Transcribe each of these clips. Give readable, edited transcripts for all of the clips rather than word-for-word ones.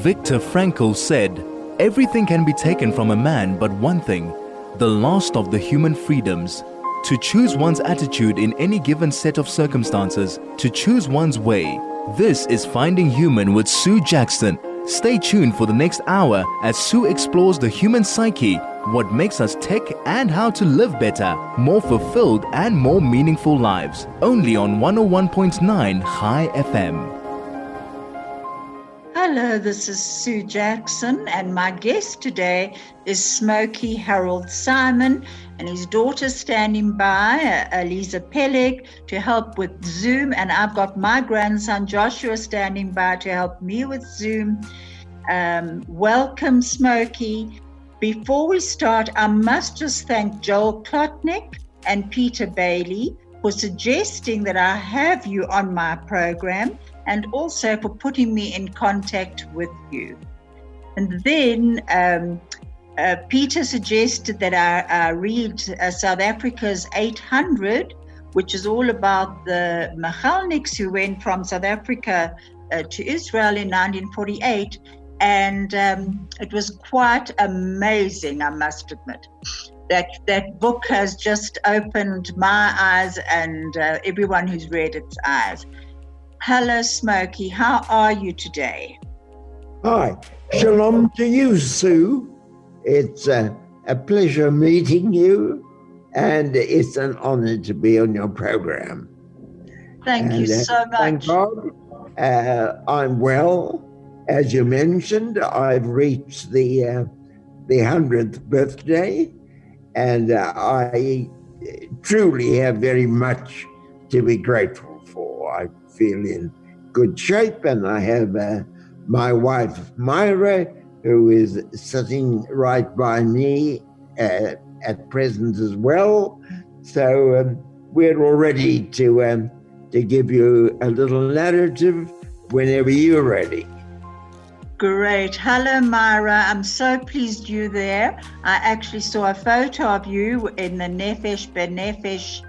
Viktor Frankl said, "Everything can be taken from a man but one thing, the last of the human freedoms. To choose one's attitude in any given set of circumstances, to choose one's way." This is Finding Human with Sue Jacksson. Stay tuned for the next hour as Sue explores the human psyche, what makes us tick, and how to live better, more fulfilled and more meaningful lives. Only on 101.9 High FM. Hello, this is Sue Jacksson, and my guest today is Smoky Harold Simon and his daughter standing by, Eliza Pellig, to help with Zoom, and I've got my grandson Joshua standing by to help me with Zoom. Welcome, Smoky. Before we start, I must just thank Joel Klotnick and Peter Bailey for suggesting that I have you on my program, and also for putting me in contact with you. And then Peter suggested that I read South Africa's 800, which is all about the Machalniks who went from South Africa to Israel in 1948. And it was quite amazing, I must admit. That book has just opened my eyes and everyone who's read its eyes. Hello, Smoky. How are you today? Hi. Shalom to you, Sue. It's a pleasure meeting you, and it's an honor to be on your program. Thank you so much. Thank God. I'm well. As you mentioned, I've reached the 100th birthday, and I truly have very much to be grateful for. I feel in good shape, and I have my wife Myra, who is sitting right by me at present as well. So we're all ready to give you a little narrative whenever you're ready. Great. Hello, Myra. I'm so pleased you're there. I actually saw a photo of you in the Nefesh Benefesh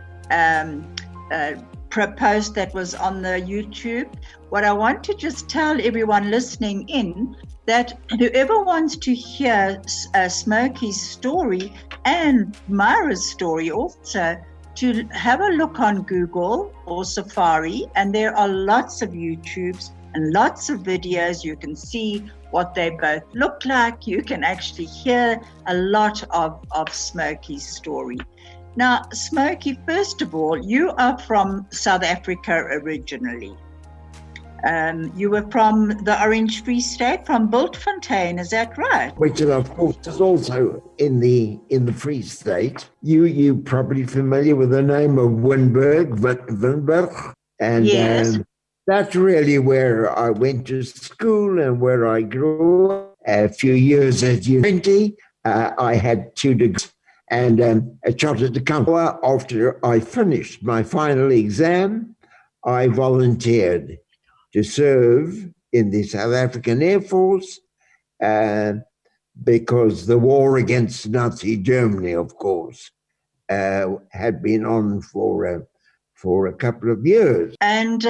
post that was on the YouTube. What I want to just tell everyone listening in, that whoever wants to hear Smoky's story and Myra's story also, to have a look on Google or Safari, and there are lots of YouTubes and lots of videos. You can see what they both look like. You can actually hear a lot of Smoky's story. Now, Smoky, first of all, you are from South Africa originally. You were from the Orange Free State, from Bultfontein, is that right? Which, of course, is also in the Free State. You probably familiar with the name of Winburg, and yes. That's really where I went to school and where I grew up. A few years at university, I had 2 degrees and a chartered accountant. After I finished my final exam, I volunteered to serve in the South African Air Force because the war against Nazi Germany, of course, had been on for a couple of years. And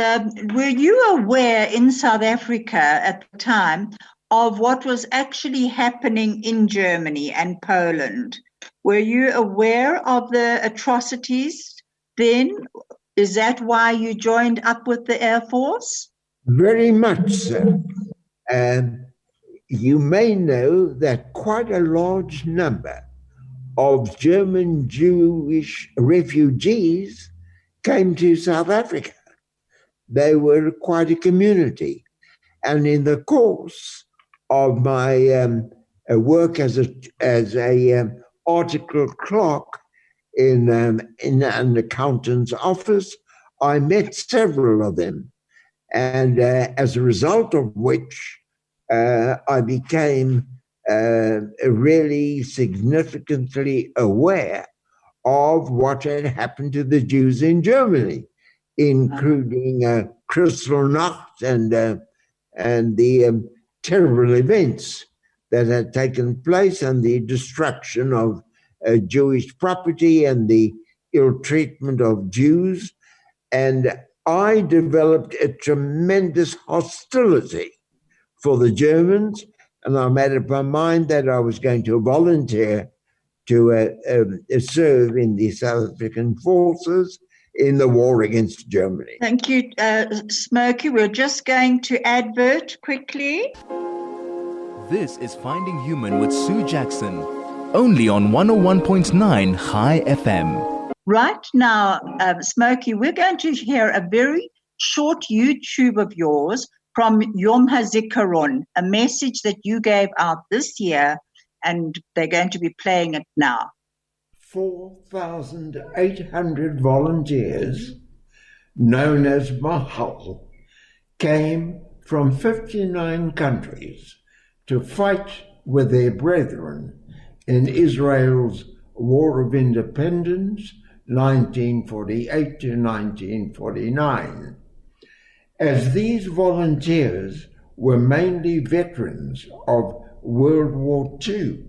were you aware in South Africa at the time of what was actually happening in Germany and Poland? Were you aware of the atrocities then? Is that why you joined up with the Air Force? Very much so. You may know that quite a large number of German Jewish refugees came to South Africa. They were quite a community. And in the course of my work as a article clerk in an accountant's office, I met several of them. And as a result of which, I became really significantly aware of what had happened to the Jews in Germany, including Kristallnacht and the terrible events that had taken place and the destruction of Jewish property and the ill treatment of Jews. And I developed a tremendous hostility for the Germans, and I made up my mind that I was going to volunteer to serve in the South African forces in the war against Germany. Thank you, Smoky. We're just going to advert quickly. This is Finding Human with Sue Jackson, only on 101.9 High FM. Right now, Smoky, we're going to hear a very short YouTube of yours from Yom HaZikaron, a message that you gave out this year, and they're going to be playing it now. 4,800 volunteers, known as Mahal, came from 59 countries to fight with their brethren in Israel's War of Independence, 1948 to 1949. As these volunteers were mainly veterans of World War II,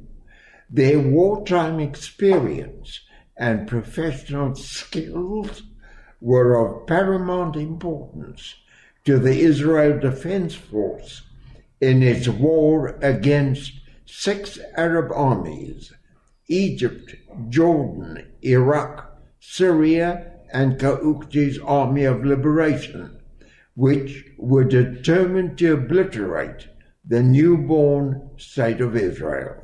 their wartime experience and professional skills were of paramount importance to the Israel Defense Force in its war against 6 Arab armies: Egypt, Jordan, Iraq, Syria, and Kauqji's Army of Liberation, which were determined to obliterate the newborn state of Israel.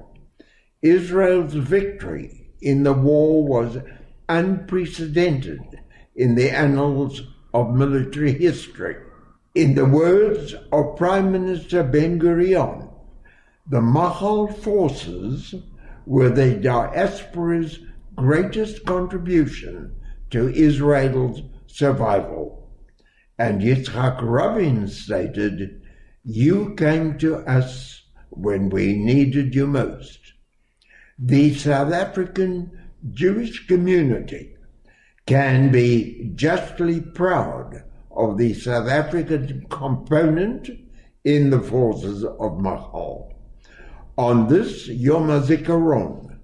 Israel's victory in the war was unprecedented in the annals of military history. In the words of Prime Minister Ben-Gurion, the Mahal forces were the diaspora's greatest contribution to Israel's survival. And Yitzhak Rabin stated, "You came to us when we needed you most." The South African Jewish community can be justly proud of the South African component in the forces of Mahal. On this Yom HaZikaron,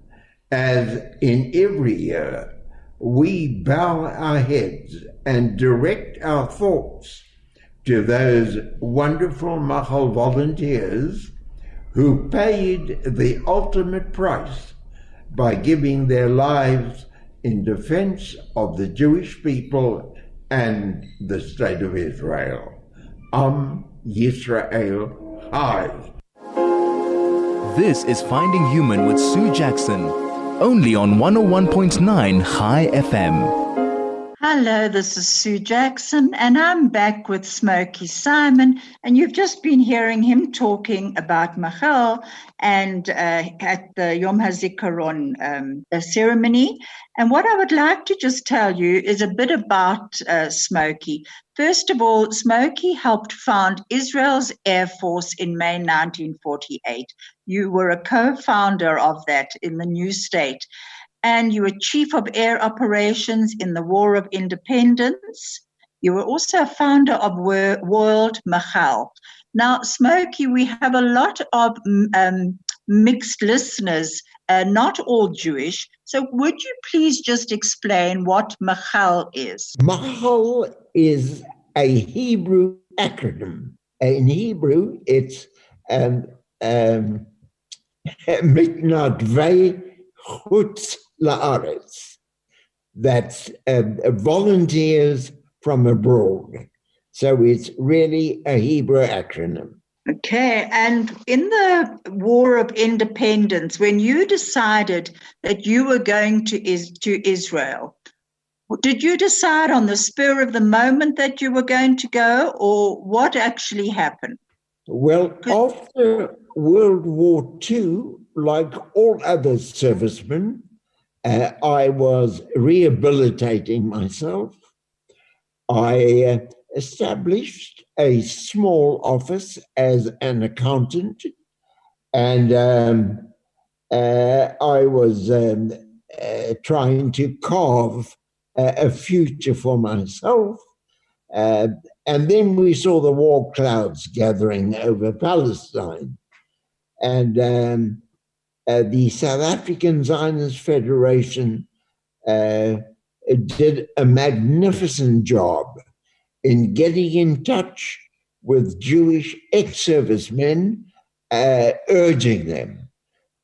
as in every year, we bow our heads and direct our thoughts to those wonderful Mahal volunteers who paid the ultimate price by giving their lives in defense of the Jewish people and the state of Israel. Yisrael High. This is Finding Human with Sue Jackson, only on 101.9 High FM. Hello, this is Sue Jackson, and I'm back with Smoky Simon, and you've just been hearing him talking about Mahal and at the Yom HaZikaron ceremony. And what I would like to just tell you is a bit about Smoky. First of all, Smoky helped found Israel's Air Force in May 1948. You were a co-founder of that in the new state. And you were Chief of Air Operations in the War of Independence. You were also a founder of World Mahal. Now, Smoky, we have a lot of mixed listeners, not all Jewish. So would you please just explain what Mahal is? Mahal is a Hebrew acronym. In Hebrew, it's Mitnadvei Chutz La'aretz. That's volunteers from abroad. So it's really a Hebrew acronym. Okay, and in the War of Independence, when you decided that you were going to Israel, did you decide on the spur of the moment that you were going to go, or what actually happened? Well, after World War II, like all other servicemen, I was rehabilitating myself. I established a small office as an accountant, and I was trying to carve a future for myself. And then we saw the war clouds gathering over Palestine. And the South African Zionist Federation did a magnificent job in getting in touch with Jewish ex-servicemen, urging them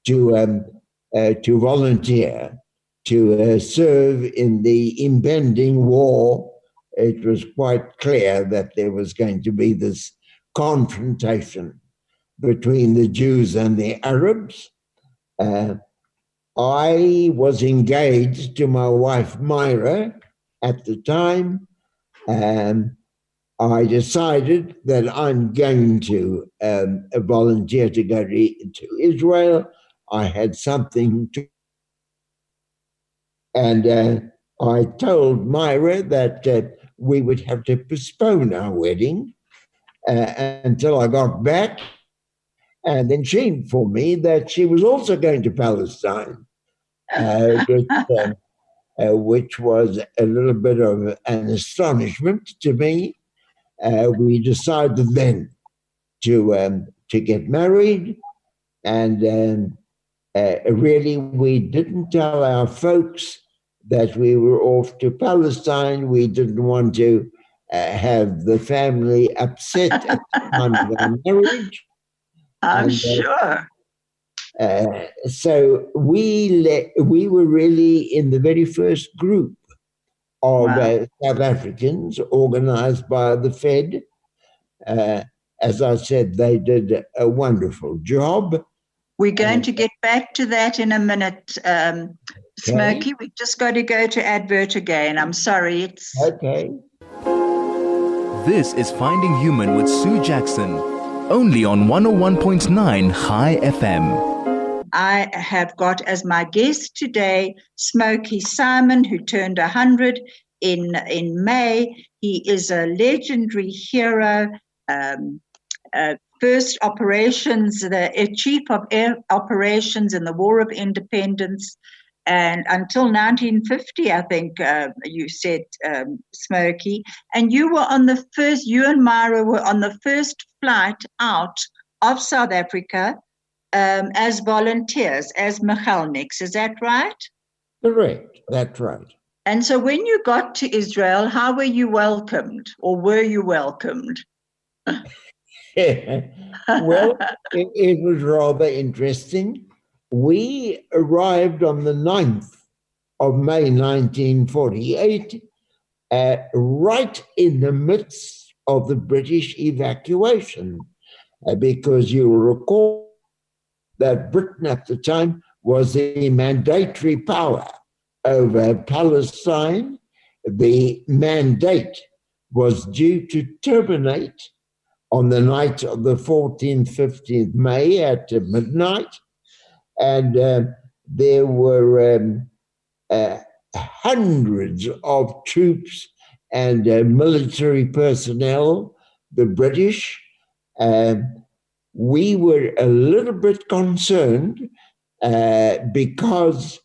to volunteer to serve in the impending war. It was quite clear that there was going to be this confrontation between the Jews and the Arabs. I was engaged to my wife, Myra, at the time, and I decided that I'm going to volunteer to go to Israel. I had something to, and I told Myra that we would have to postpone our wedding until I got back. And then she informed me that she was also going to Palestine, which was a little bit of an astonishment to me. We decided then to get married, and really we didn't tell our folks that we were off to Palestine. We didn't want to have the family upset at the time of our marriage. I'm sure. So we were really in the very first group of South Africans organized by the Fed. As I said, they did a wonderful job. We're going to get back to that in a minute, Smoky. We've just got to go to advert again. I'm sorry. Okay. This is Finding Human with Sue Jackson, only on 101.9 High FM. I have got as my guest today Smoky Simon, who turned 100 in May. He is a legendary hero, first operations, the chief of air operations in the War of Independence. And until 1950, I think you said, Smoky, and you were on the first, you and Myra were on the first flight out of South Africa as volunteers, as mechalniks. Is that right? Correct. That's right. And so when you got to Israel, how were you welcomed, or were you welcomed? Well, it was rather interesting. We arrived on the 9th of May 1948, right in the midst of the British evacuation, because you will recall that Britain at the time was the mandatory power over Palestine. The mandate was due to terminate on the night of the 14th, 15th May at midnight. And there were hundreds of troops and military personnel, the British. We were a little bit concerned because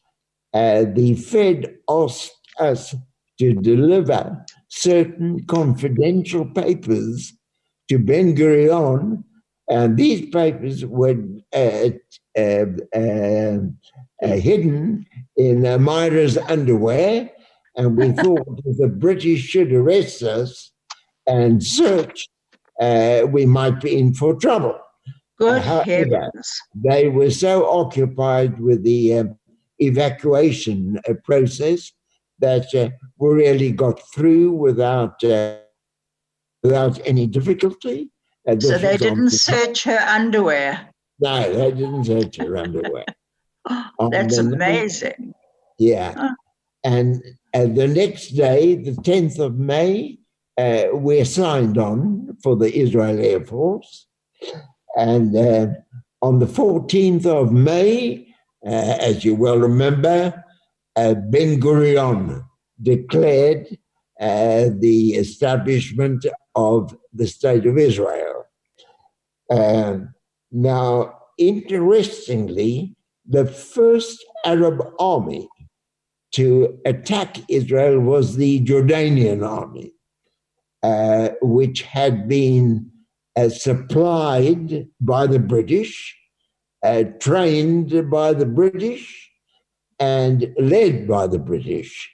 the Fed asked us to deliver certain confidential papers to Ben Gurion, and these papers were hidden in Myra's underwear, and we thought if the British should arrest us and search, we might be in for trouble. Good heavens. They were so occupied with the evacuation process that we really got through without any difficulty. So they didn't search her underwear? No, they didn't search her underwear. That's amazing. Yeah. And the next day, the 10th of May, we're signed on for the Israel Air Force. And on the 14th of May, as you well remember, Ben Gurion declared the establishment of the State of Israel. Now, interestingly, the first Arab army to attack Israel was the Jordanian army, which had been supplied by the British, trained by the British, and led by the British.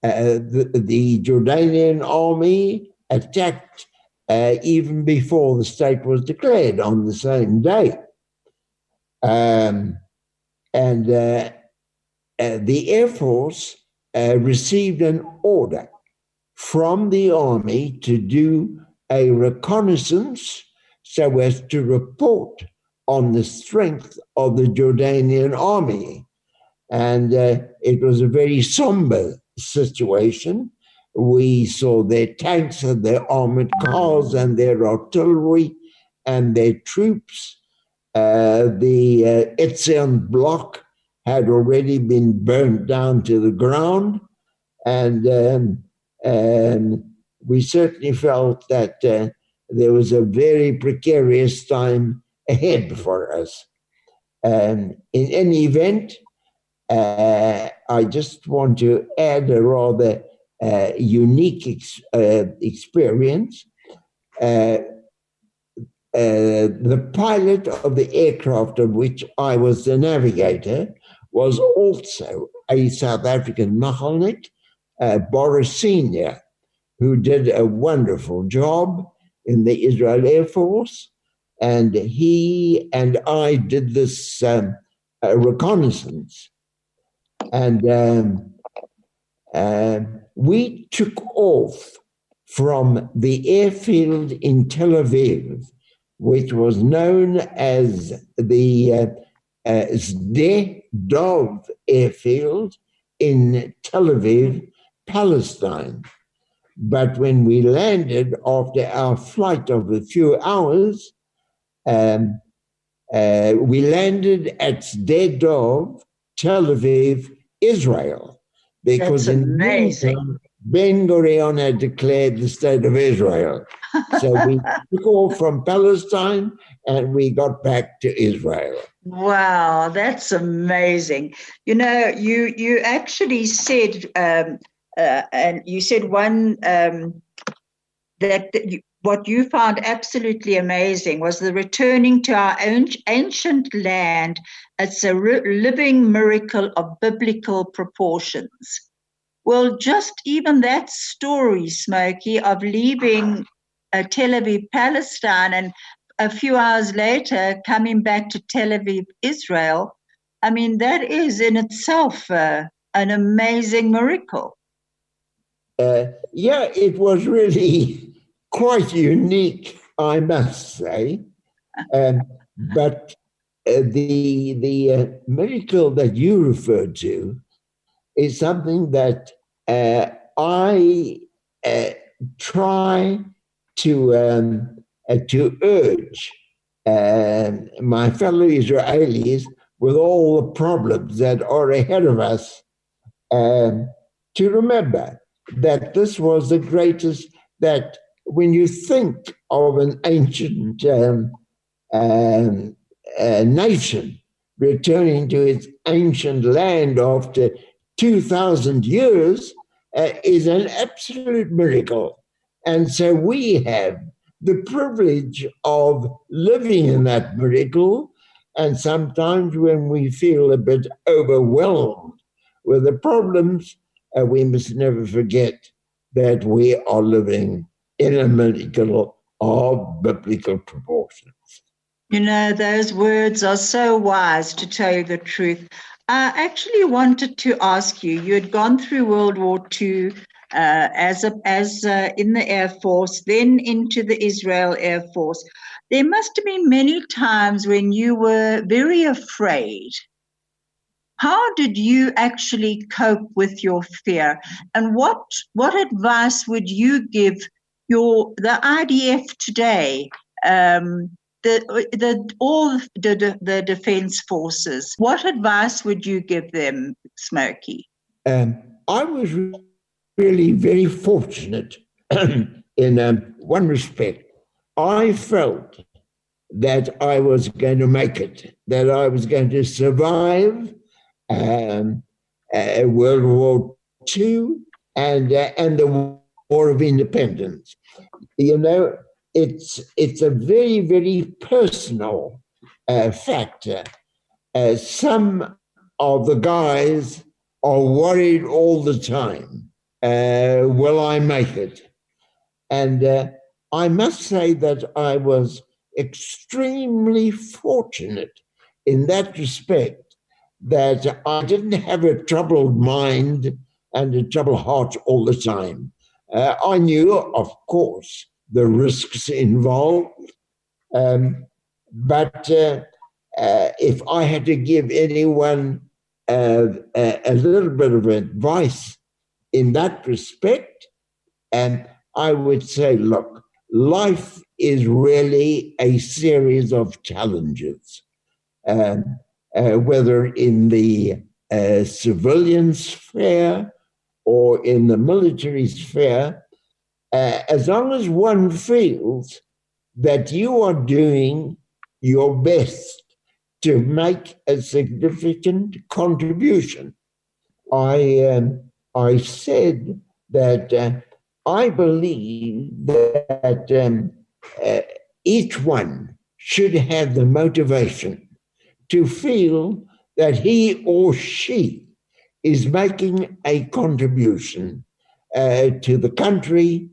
The Jordanian army attacked even before the state was declared on the same day. And the Air Force received an order from the Army to do a reconnaissance so as to report on the strength of the Jordanian army. And it was a very somber situation. We saw their tanks and their armored cars and their artillery and their troops. The Jacksson block had already been burnt down to the ground. And we certainly felt that there was a very precarious time ahead for us. In any event, I just want to add a rather unique experience. The pilot of the aircraft of which I was the navigator was also a South African Machelnik, Boris Sr., who did a wonderful job in the Israel Air Force. And he and I did this reconnaissance. And we took off from the airfield in Tel Aviv, which was known as the Sde Dov airfield in Tel Aviv, Palestine. But when we landed after our flight of a few hours, we landed at Sde Dov, Tel Aviv, Israel, because That's amazing. in Ben Gurion had declared the state of Israel. So we took off from Palestine and we got back to Israel. Wow, that's amazing. You know, you actually said, and you said one what you found absolutely amazing was the returning to our ancient land. It's a living miracle of biblical proportions. Well, just even that story, Smoky, of leaving Tel Aviv, Palestine, and a few hours later coming back to Tel Aviv, Israel, I mean, that is in itself an amazing miracle. Yeah, it was really quite unique, I must say. But the miracle that you referred to is something that I try to urge my fellow Israelis with all the problems that are ahead of us to remember that this was the greatest, that when you think of an ancient nation returning to its ancient land after 2,000 years is an absolute miracle. And so we have the privilege of living in that miracle. And sometimes when we feel a bit overwhelmed with the problems, we must never forget that we are living in a miracle of biblical proportions. You know, those words are so wise, to tell you the truth. I actually wanted to ask you, you had gone through World War II as in the Air Force, then into the Israel Air Force. There must have been many times when you were very afraid. How did you actually cope with your fear? And what advice would you give the IDF today, the defense forces? What advice would you give them, Smoky? I was really very fortunate in one respect. I felt that I was going to make it, that I was going to survive World War II and the War of Independence. You know, it's a very, very personal factor. Some of the guys are worried all the time. Will I make it? And I must say that I was extremely fortunate in that respect, that I didn't have a troubled mind and a troubled heart all the time. I knew, of course, the risks involved, but if I had to give anyone a little bit of advice in that respect, and I would say, look, life is really a series of challenges, whether in the civilian sphere or in the military sphere, as long as one feels that you are doing your best to make a significant contribution. I said that I believe that each one should have the motivation to feel that he or she is making a contribution to the country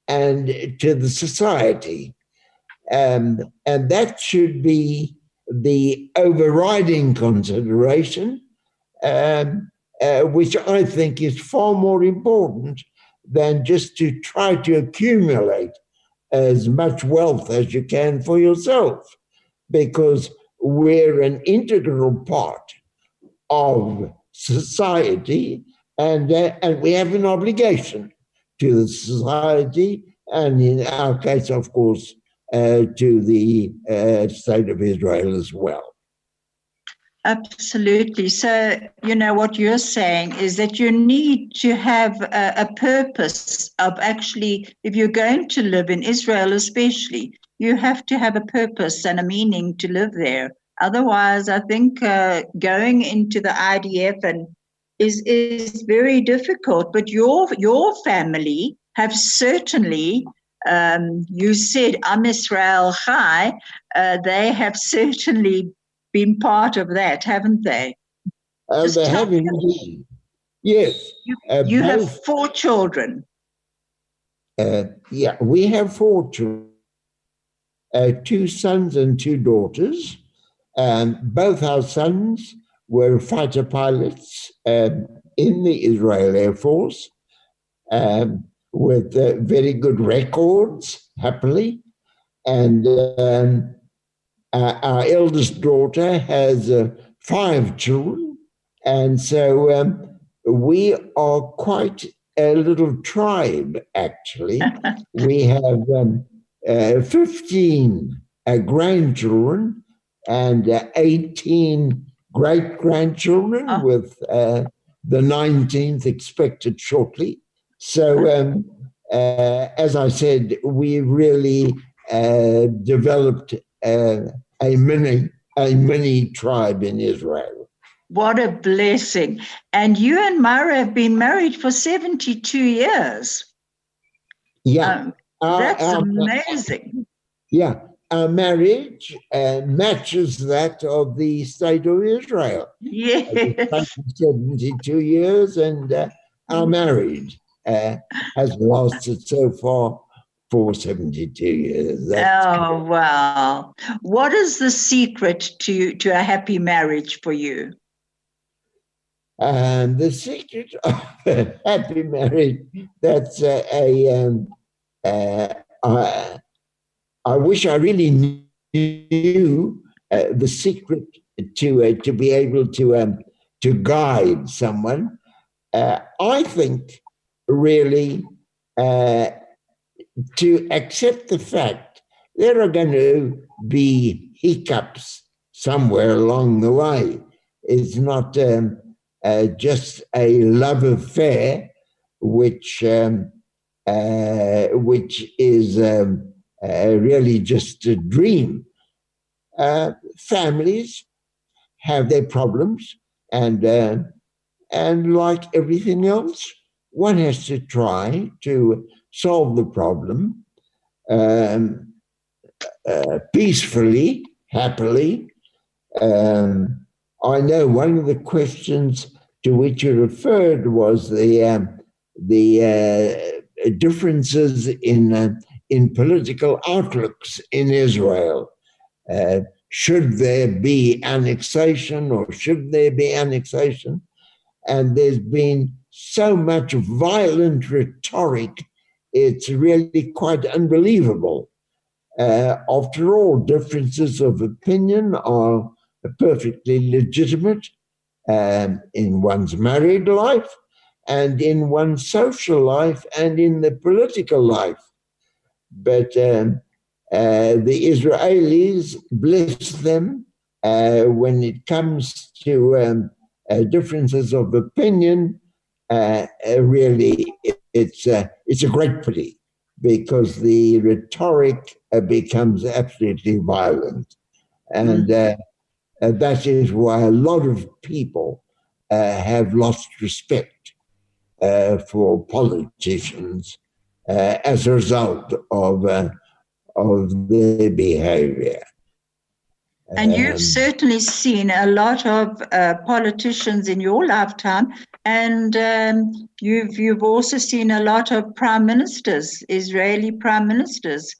and to the society. And that should be the overriding consideration, which I think is far more important than just to try to accumulate as much wealth as you can for yourself, because we're an integral part of society, and we have an obligation to the society, and in our case, of course, to the state of Israel as well. Absolutely. So, what you're saying is that you need to have a purpose of actually, if you're going to live in Israel especially, you have to have a purpose and a meaning to live there. Otherwise, I think going into the IDF is very difficult. But your family have certainly, you said Am Israel Chai, they have certainly been part of that, haven't they? They have indeed. Yes. You have 4 children. Yeah, we have 4 children, 2 sons and 2 daughters. Both our sons were fighter pilots in the Israel Air Force, with very good records, happily. And our eldest daughter has 5 children, and so we are quite a little tribe, actually. We have 15 grandchildren and 18 great-grandchildren, with the 19th expected shortly. So, as I said, we really developed a mini tribe in Israel. What a blessing. And you and Myra have been married for 72 years. Yeah. That's amazing. Yeah. Our marriage matches that of the state of Israel. Yes. 72 years, and our marriage has lasted so far for 72 years. Oh, wow. What is the secret to a happy marriage for you? And the secret of a happy marriage, that's I wish I really knew the secret to be able to guide someone. I think really to accept the fact there are going to be hiccups somewhere along the way. It's not just a love affair, which is really just a dream. Families have their problems, and like everything else, one has to try to solve the problem peacefully, happily. I know one of the questions to which you referred was the differences in in political outlooks in Israel. Should there be annexation or should there be annexation? And there's been so much violent rhetoric, it's really quite unbelievable. After all, differences of opinion are perfectly legitimate in one's married life and in one's social life and in the political life. But the Israelis, bless them, when it comes to differences of opinion, really it's a great pity, because the rhetoric becomes absolutely violent. And that is why a lot of people have lost respect for politicians as a result of their behavior. And you've certainly seen a lot of politicians in your lifetime, and you've also seen a lot of prime ministers, Israeli prime ministers,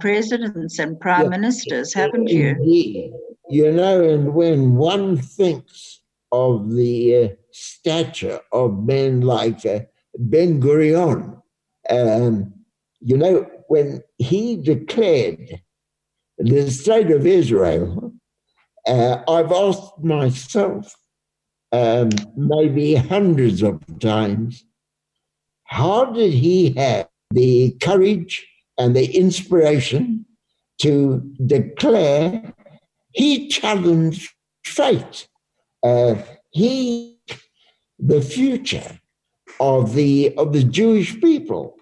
presidents and prime ministers, haven't you? Indeed. You know, and when one thinks of the stature of men like Ben Gurion, you know, when he declared the state of Israel, I've asked myself maybe hundreds of times, how did he have the courage and the inspiration to declare? He challenged fate. The future of the Jewish people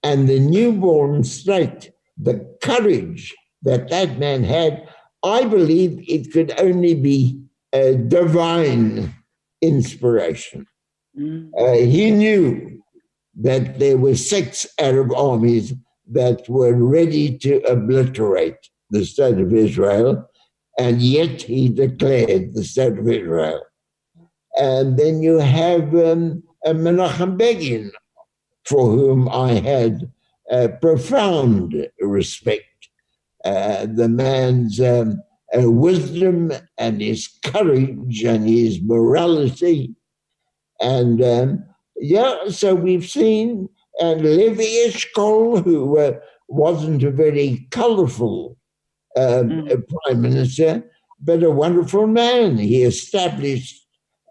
and the newborn state, the courage that man had, I believe it could only be a divine inspiration. He knew that there were 6 Arab armies that were ready to obliterate the state of Israel, and yet he declared the state of Israel. And then you have Menachem Begin, for whom I had profound respect. The man's wisdom and his courage and his morality. And so we've seen Levi Eshkol, who wasn't a very colorful prime minister, but a wonderful man. He established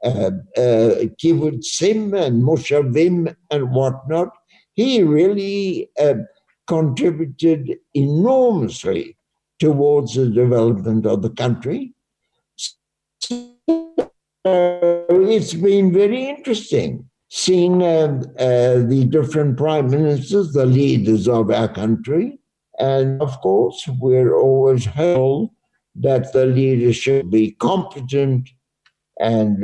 kibbutzim and moshavim and whatnot. He really contributed enormously towards the development of the country. So it's been very interesting seeing the different prime ministers, the leaders of our country. And of course, we're always hopeful that the leadership be competent and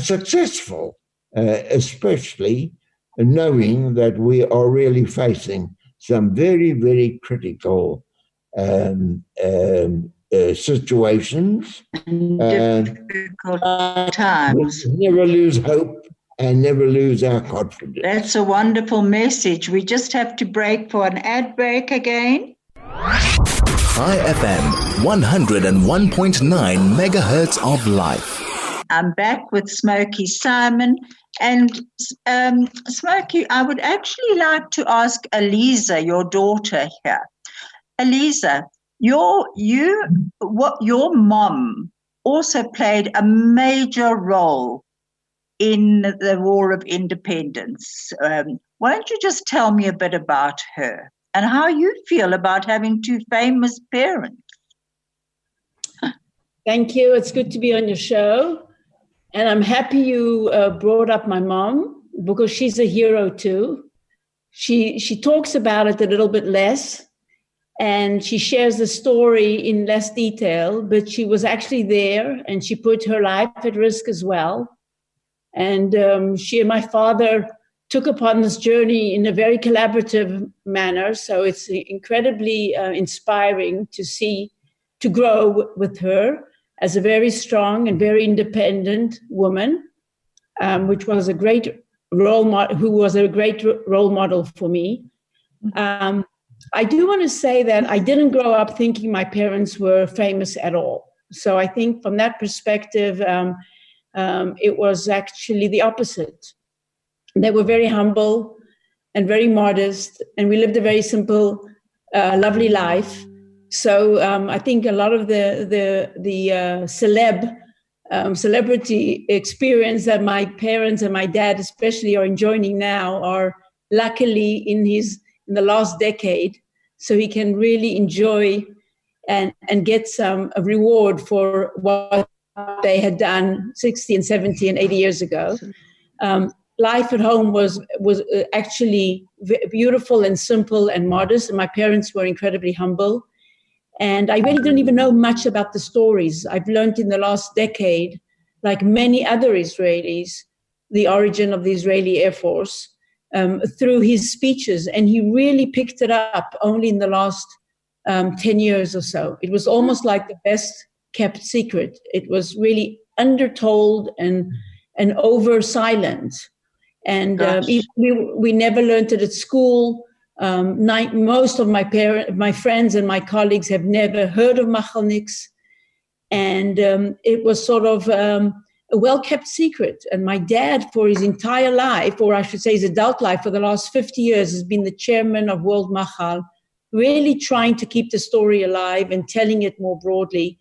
successful, especially knowing that we are really facing some very, very critical situations. Difficult times. Never lose hope and never lose our confidence. That's a wonderful message. We just have to break for an ad break again. High FM, 101.9 megahertz of life. I'm back with Smoky Simon. And Smoky, I would actually like to ask Eliza, your daughter here. Eliza, your mom also played a major role in the War of Independence. Why don't you just tell me a bit about her and how you feel about having 2 famous parents? Thank you. It's good to be on your show. And I'm happy you brought up my mom, because she's a hero too. She talks about it a little bit less, and she shares the story in less detail, but she was actually there, and she put her life at risk as well. And she and my father took upon this journey in a very collaborative manner. So it's incredibly inspiring to grow with her as a very strong and very independent woman, who was a great role model for me. I do want to say that I didn't grow up thinking my parents were famous at all. So I think from that perspective, it was actually the opposite. They were very humble and very modest, and we lived a very simple, lovely life. So I think a lot of the celebrity experience that my parents and my dad especially are enjoying now are luckily in the last decade, so he can really enjoy and get a reward for what they had done 60 and 70 and 80 years ago. Life at home was actually beautiful and simple and modest, and my parents were incredibly humble. And I really don't even know much about the stories. I've learned in the last decade, like many other Israelis, the origin of the Israeli Air Force through his speeches. And he really picked it up only in the last 10 years or so. It was almost like the best kept secret. It was really undertold and over silent. And we never learned it at school. Most of my friends and my colleagues have never heard of Machalniks. And it was sort of a well-kept secret. And my dad, for his entire life, or I should say his adult life, for the last 50 years, has been the chairman of World Machal, really trying to keep the story alive and telling it more broadly.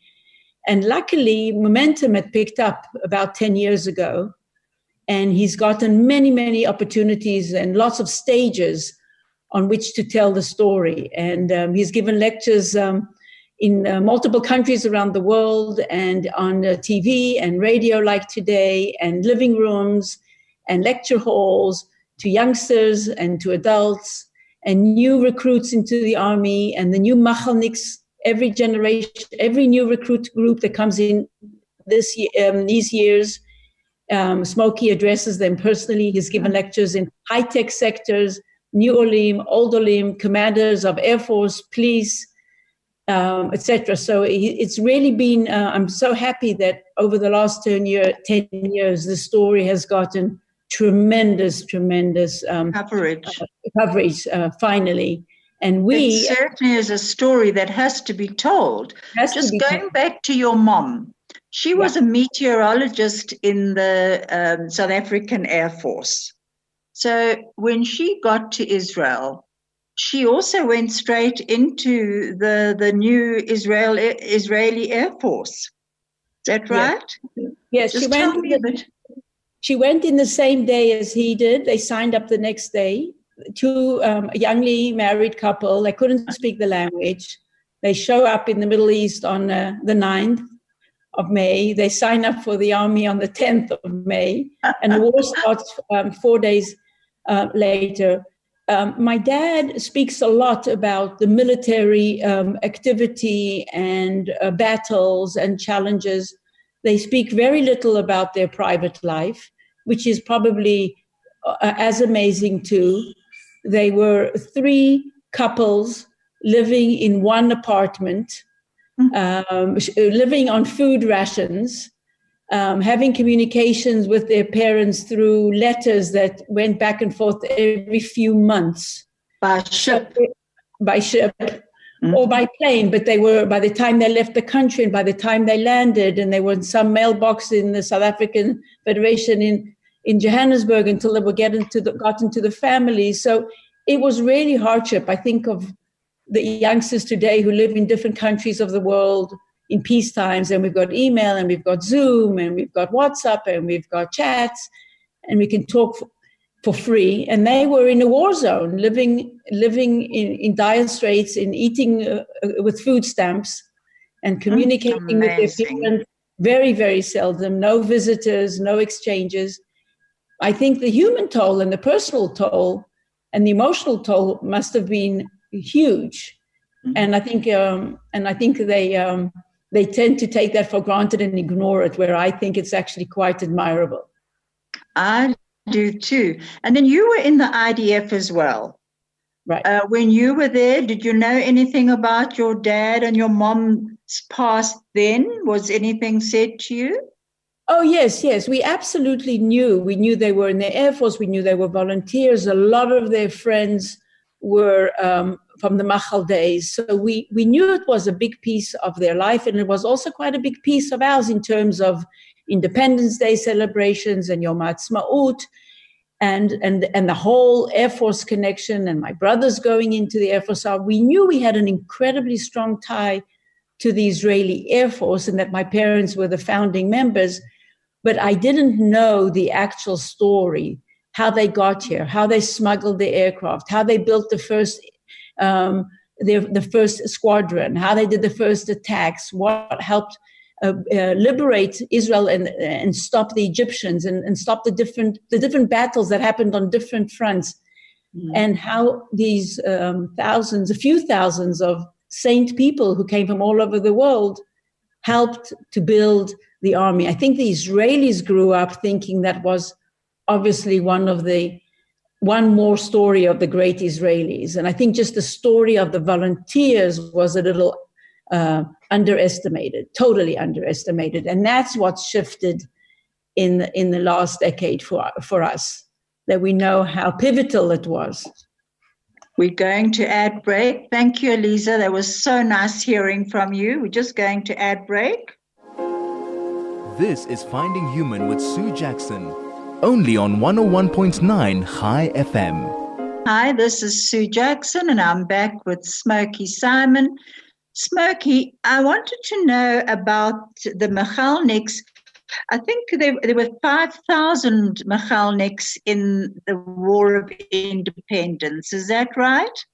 And luckily, momentum had picked up about 10 years ago. And he's gotten many, many opportunities and lots of stages on which to tell the story. And he's given lectures in multiple countries around the world and on TV and radio like today, and living rooms and lecture halls to youngsters and to adults and new recruits into the army and the new Machalniks. Every generation, every new recruit group that comes in these years, Smoky addresses them personally. He's given lectures in high-tech sectors, new Olim, old Olim, commanders of Air Force, police, etc. So it's really been, I'm so happy that over the last 10 years, the story has gotten tremendous coverage finally. And it certainly is a story that has to be told. Just going back to your mom, she was a meteorologist in the South African Air Force. So when she got to Israel, she also went straight into the new Israeli Air Force. Is that right? Yes, she went in the same day as he did. They signed up the next day. Two youngly married couple. They couldn't speak the language. They show up in the Middle East on the 9th of May. They sign up for the army on the 10th of May, and the war starts 4 days later. My dad speaks a lot about the military activity and battles and challenges. They speak very little about their private life, which is probably as amazing too. They were 3 couples living in one apartment, living on food rations, having communications with their parents through letters that went back and forth every few months. By ship. Or by plane, but they were, by the time they left the country and by the time they landed, and they were in some mailbox in the South African Federation in Johannesburg until they were got into the family. So it was really hardship. I think of the youngsters today who live in different countries of the world in peace times, and we've got email and we've got Zoom and we've got WhatsApp and we've got chats and we can talk for free. And they were in a war zone, living in dire straits, in eating with food stamps and communicating with their parents very, very seldom, no visitors, no exchanges. I think the human toll and the personal toll and the emotional toll must have been huge. And I think they tend to take that for granted and ignore it, where I think it's actually quite admirable. I do too. And then you were in the IDF as well. Right. When you were there, did you know anything about your dad and your mom's past then? Was anything said to you? Oh, yes. We absolutely knew. We knew they were in the Air Force. We knew they were volunteers. A lot of their friends were from the Machal days. So we knew it was a big piece of their life, and it was also quite a big piece of ours in terms of Independence Day celebrations and Yom Ha'atzmaut, and the whole Air Force connection, and my brothers going into the Air Force. So we knew we had an incredibly strong tie to the Israeli Air Force, and that my parents were the founding members. But I didn't know the actual story, how they got here, how they smuggled the aircraft, how they built the first squadron, how they did the first attacks, what helped liberate Israel and stop the Egyptians and stop the different battles that happened on different fronts, and how these a few thousands of saint people who came from all over the world helped to build the army. I think the Israelis grew up thinking that was obviously one more story of the great Israelis. And I think just the story of the volunteers was a little underestimated, totally underestimated. And that's what shifted in the last decade for us, that we know how pivotal it was. We're going to ad break. Thank you, Eliza. That was so nice hearing from you. We're just going to ad break. This is Finding Human with Sue Jackson, only on 101.9 High FM. Hi, this is Sue Jackson, and I'm back with Smoky Simon. Smoky, I wanted to know about the Michalniks. I think there were 5,000 Michalniks in the War of Independence. Is that right?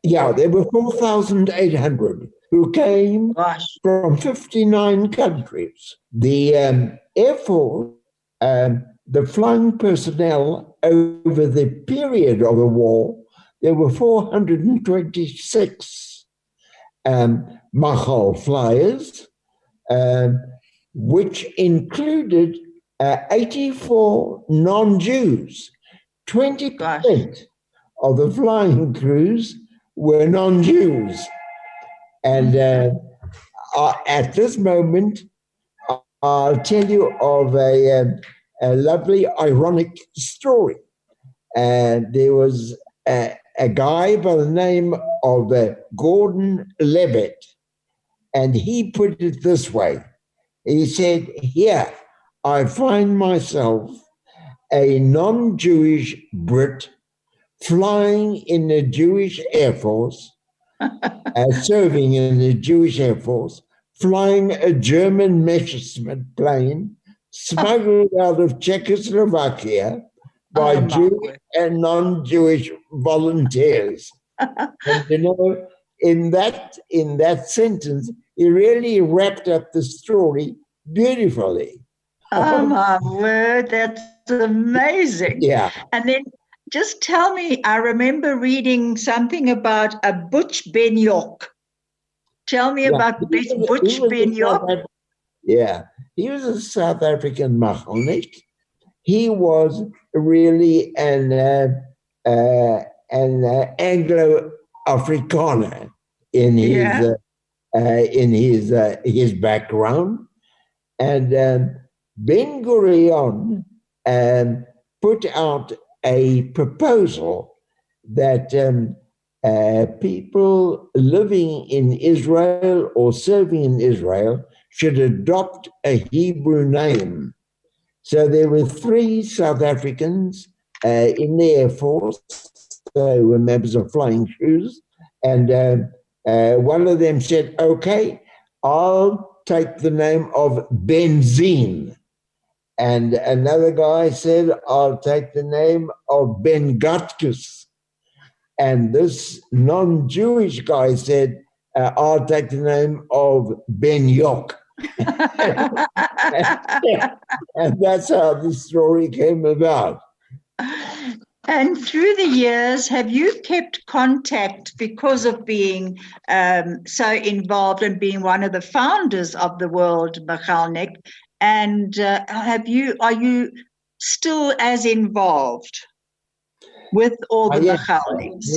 Yeah, there were 4,800 who came from 59 countries. The Air Force, the flying personnel over the period of the war, there were 426 Machal flyers, which included 84 non-Jews. 20% of the flying crews were non-Jews. And at this moment, I'll tell you of a lovely, ironic story. There was a guy by the name of Gordon Levitt, and he put it this way. He said, here, I find myself a non-Jewish Brit flying in the Jewish Air Force, serving in the Jewish Air Force, flying a German Messerschmitt plane, smuggled out of Czechoslovakia by Jewish and non-Jewish volunteers. And you know, in that sentence, he really wrapped up the story beautifully. Oh my word, that's amazing. Yeah. And then just tell me, I remember reading something about a Butch Ben-Yok. Tell me about Butch Ben-Yok. Yeah, he was a South African Machalnik. He was really an Anglo-Afrikaner in his background, and Ben Gurion put out a proposal that people living in Israel or serving in Israel should adopt a Hebrew name. So there were 3 South Africans in the Air Force. They were members of flying crews. And one of them said, okay, I'll take the name of Benzine. And another guy said, I'll take the name of Ben Gatkus. And this non-Jewish guy said, I'll take the name of Ben Yok. And that's how the story came about. And through the years, have you kept contact because of being so involved and being one of the founders of the World Michalnik? And are you still as involved with all the Michalniks?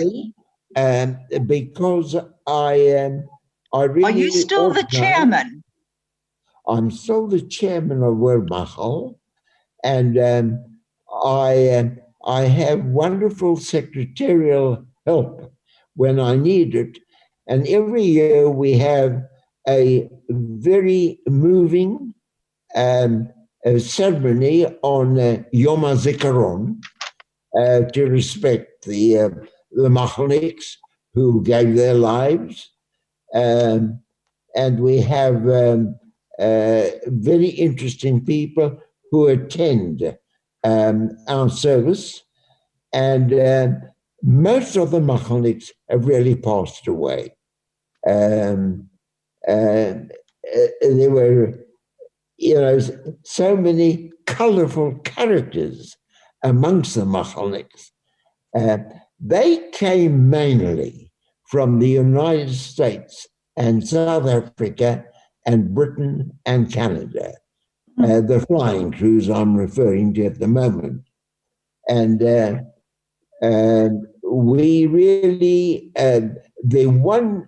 Because I really... Are you still the chairman? I'm still the chairman of World Machal, and I have wonderful secretarial help when I need it. And every year we have a very moving a ceremony on Yom HaZikaron to respect the Machaniks who gave their lives. And we have very interesting people who attend our service. And most of the Machaniks have really passed away. There were, so many colorful characters amongst the Machaniks. They came mainly from the United States and South Africa and Britain and Canada, the flying crews I'm referring to at the moment. And we really, the one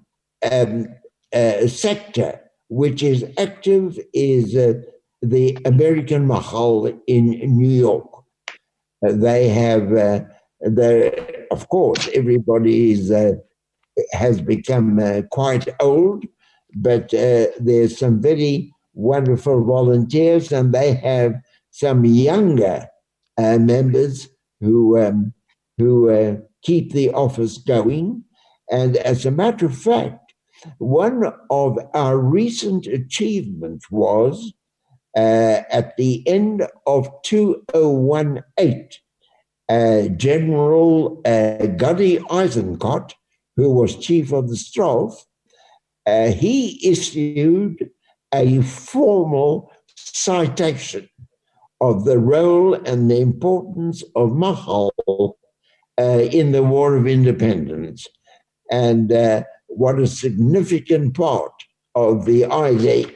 sector which is active is the American Mahal in New York. They have, of course, everybody has become quite old, but there's some very wonderful volunteers, and they have some younger members who keep the office going. And as a matter of fact, one of our recent achievements was at the end of 2018, General Gadi Eisenkot, who was chief of the staff, he issued a formal citation of the role and the importance of Mahal in the War of Independence, and what a significant part of the IDF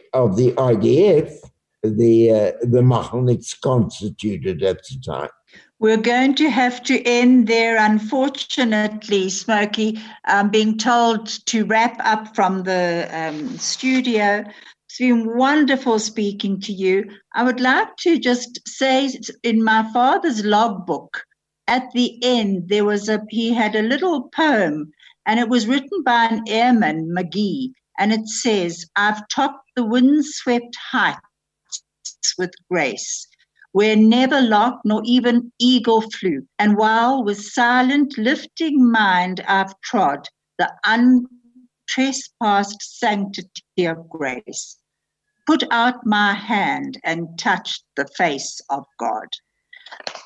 the Mahaniks constituted at the time. We're going to have to end there, unfortunately, Smoky. I'm being told to wrap up from the studio. It's been wonderful speaking to you. I would like to just say, in my father's logbook, at the end, he had a little poem, and it was written by an airman, McGee, and it says, "I've topped the windswept heights with grace, where never lark nor even eagle flew, and while with silent lifting mind I've trod the untrespassed sanctity of grace, put out my hand and touched the face of God."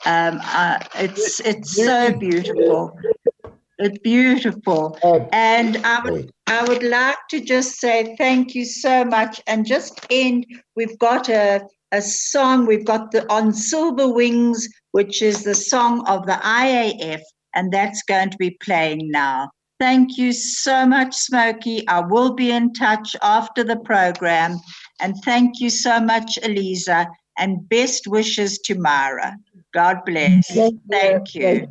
It's so beautiful. It's beautiful. And I would like to just say thank you so much, and just end. We've got a song. We've got On Silver Wings, which is the song of the IAF, and that's going to be playing now. Thank you so much, Smoky. I will be in touch after the program. And thank you so much, Eliza, and best wishes to Myra. God bless. Thank you.